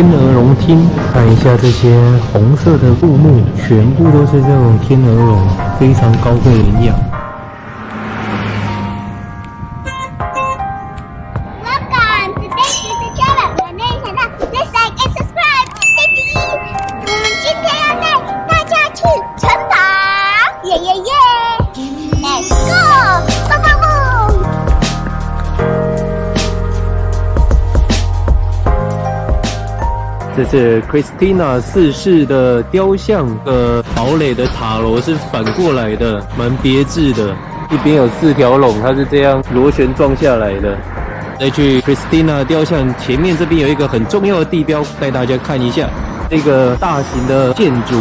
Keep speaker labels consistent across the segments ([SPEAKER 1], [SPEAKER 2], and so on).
[SPEAKER 1] 天鹅绒厅，看一下这些红色的布幕，全部都是这种天鹅绒，非常高贵营养。这是 Christina 四世的雕像，堡垒的塔楼是反过来的，蛮别致的。一边有4条龙，它是这样螺旋状下来的。再去 Christina 雕像前面这边有一个很重要的地标，带大家看一下。这个大型的建筑，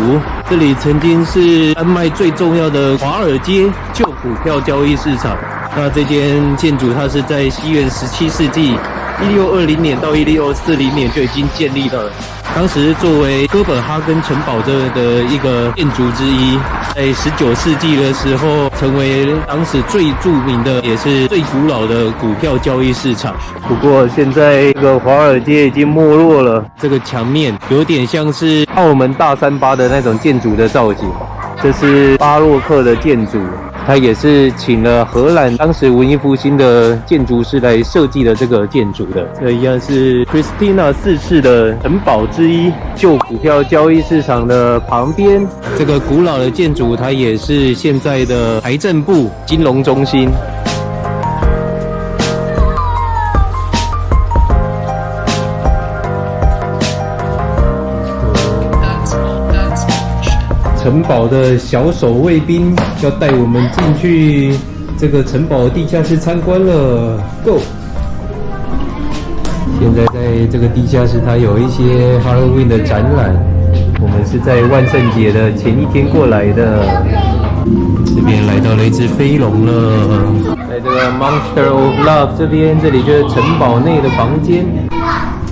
[SPEAKER 1] 这里曾经是丹麦最重要的华尔街旧股票交易市场。那这间建筑它是在西元17世纪1620年到1640年就已经建立了，当时作为哥本哈根城堡的一个建筑之一，在19世纪的时候成为当时最著名的也是最古老的股票交易市场。不过现在这个华尔街已经没落了，这个墙面有点像是澳门大38的那种建筑的造型，这是巴洛克的建筑。他也是请了荷兰当时文艺复兴的建筑师来设计的这个建筑的。这一样是 Christina 四世的城堡之一，旧股票交易市场的旁边。这个古老的建筑，它也是现在的财政部金融中心。城堡的小守卫兵要带我们进去这个城堡地下室参观了 ，Go！ 现在在这个地下室，它有一些 Halloween 的展览。我们是在万圣节的前一天过来的。这边来到了一只飞龙了，在这个 Monster of Love 这边，这里就是城堡内的房间。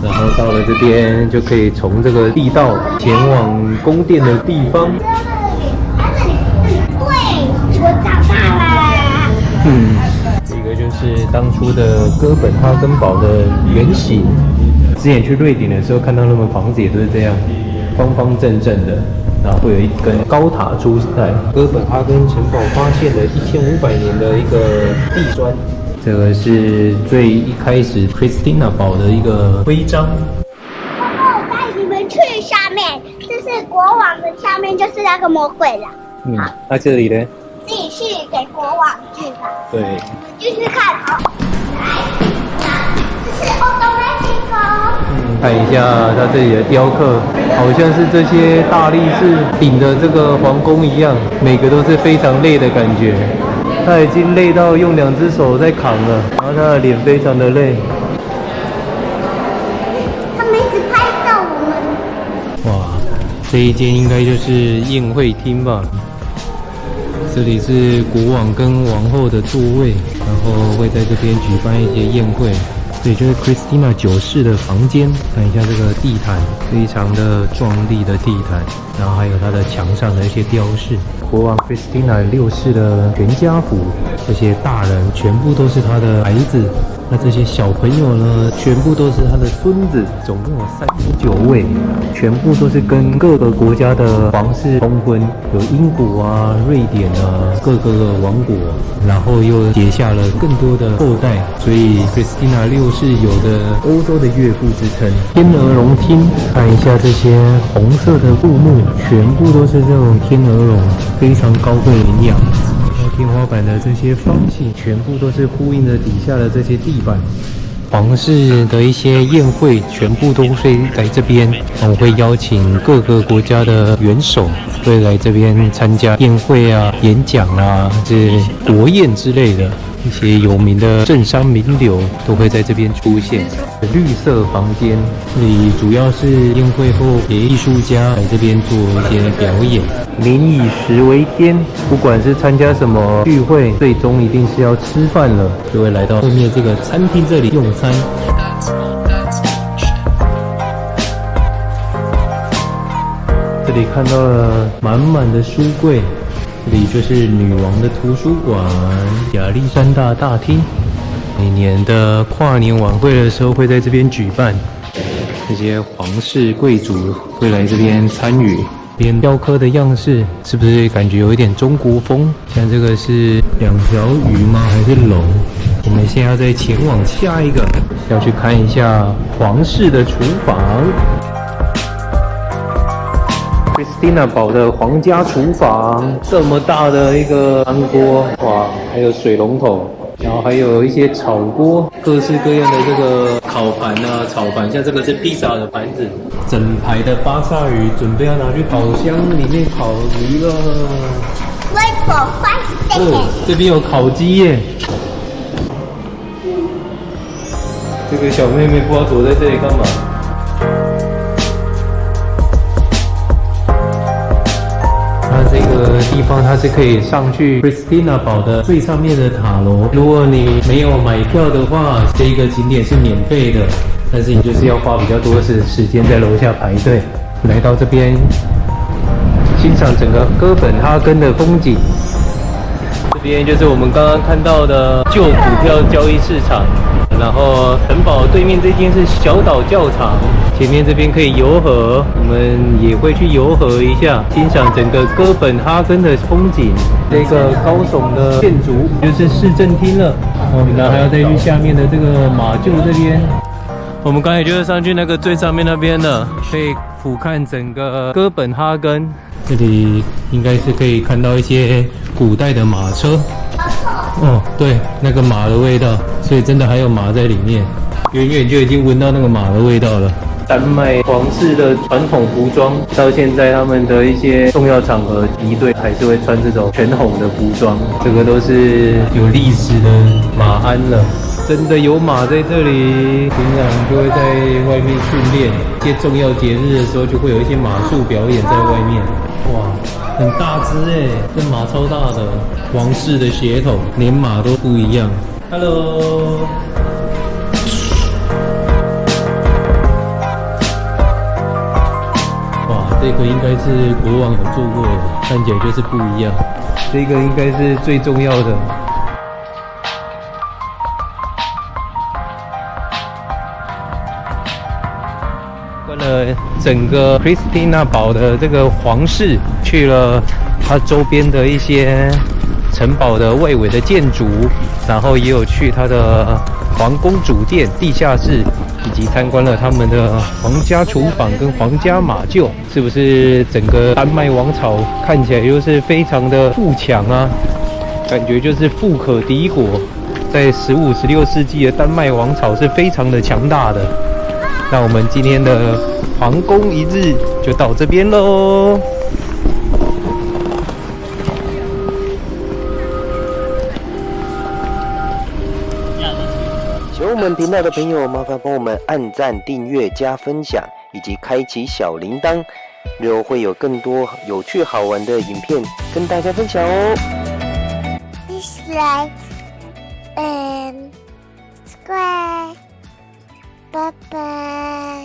[SPEAKER 1] 然后到了这边就可以从这个地道前往宫殿的地方。
[SPEAKER 2] 对，我长大了。
[SPEAKER 1] 这个就是当初的哥本哈根堡的原型。之前去瑞典的时候看到他们房子也都是这样，方方正正的，然后会有一根高塔出来。哥本哈根城堡发现了1500年的一个地砖。这个是最一开始 Christina 堡的一个徽章。
[SPEAKER 2] 然后我带你们去下面，这是国王的下面，就是那个魔鬼了。好，
[SPEAKER 1] 那这里呢？
[SPEAKER 2] 这里是给国王去的。
[SPEAKER 1] 对。
[SPEAKER 2] 继续看，好。这是欧洲的星空。
[SPEAKER 1] 看一下它这里的雕刻，好像是这些大力士顶的这个皇宫一样，每个都是非常累的感觉。他已经累到用2只手在扛了，然后他的脸非常的累。
[SPEAKER 2] 他们一直拍照我们。
[SPEAKER 1] 哇，这一间应该就是宴会厅吧？这里是国王跟王后的座位，然后会在这边举办一些宴会。这里就是 Christina 9世的房间，看一下这个地毯，非常的壮丽的地毯，然后还有它的墙上的一些雕饰。国王 Christina 6世的全家福，这些大人全部都是他的孩子，那这些小朋友呢，全部都是他的孙子，总共有39位，全部都是跟各个国家的皇室通婚，有英国啊、瑞典啊，各个王国，然后又结下了更多的后代，所以 Christina 6世有的欧洲的岳父之称。天鹅绒厅，看一下这些红色的布幕，全部都是这种天鹅绒，非常高贵营养。天花板的这些方形全部都是呼应着底下的这些地板。皇室的一些宴会全部都会在这边，我们会邀请各个国家的元首会来这边参加宴会啊、演讲啊，是国宴之类的。一些有名的政商名流都会在这边出现。绿色房间，这里主要是宴会后给艺术家来这边做一些表演。民以食为天，不管是参加什么聚会，最终一定是要吃饭了，就会来到后面这个餐厅这里用餐。这里看到了满满的书柜。这里就是女王的图书馆，亚历山大大厅。每年的跨年晚会的时候会在这边举办。这些皇室贵族会来这边参与。边雕刻的样式是不是感觉有一点中国风？像这个是2条鱼吗？还是龙？我们现在要再前往下一个，要去看一下皇室的厨房。Christina 堡的皇家厨房，这么大的一个汤锅，哇，还有水龙头。然后还有一些炒锅，各式各样的这个烤盘啊、炒盘，像这个是披萨的盘子，整排的巴萨鱼准备要拿去烤箱里面烤鱼了。
[SPEAKER 2] Wait for 5 seconds。
[SPEAKER 1] 这边有烤鸡耶。这个小妹妹不知道躲在这里干嘛。这个地方它是可以上去 Christina 堡的最上面的塔楼。如果你没有买票的话，这一个景点是免费的，但是你就是要花比较多的时间在楼下排队。来到这边，欣赏整个哥本哈根的风景。这边就是我们刚刚看到的旧股票交易市场。然后城堡对面这间是小岛教堂，前面这边可以游河，我们也会去游河一下，欣赏整个哥本哈根的风景。这个高耸的建筑就是市政厅了，然后还要再去下面的这个马厩这边。我们刚才就是上去那个最上面那边的，可以俯瞰整个哥本哈根。这里应该是可以看到一些古代的马车。哦，对，那个马的味道，所以真的还有马在里面，远远就已经闻到那个马的味道了。丹麦皇室的传统服装，到现在他们的一些重要场合，仪队还是会穿这种全红的服装，这个都是有历史的马鞍了。真的有马在这里，平常就会在外面训练，一些重要节日的时候就会有一些马术表演在外面。哇，很大只哎，这马超大的，皇室的血统，连马都不一样。Hello。哇，这个应该是国王有做过的，看起来就是不一样。这个应该是最重要的。整个 Christina 堡的这个皇室去了它周边的一些城堡的外围的建筑，然后也有去它的皇宫主殿、地下室，以及参观了他们的皇家厨房跟皇家马厩。是不是整个丹麦王朝看起来就是非常的富强啊？感觉就是富可敌国。在15、16世纪的丹麦王朝是非常的强大的。那我们今天的皇宫一日就到这边喽。
[SPEAKER 3] 喜欢我们频道的朋友，麻烦帮我们按赞、订阅、加分享，以及开启小铃铛，日后会有更多有趣好玩的影片跟大家分享哦。
[SPEAKER 2] Please like and subscribe. Bye bye.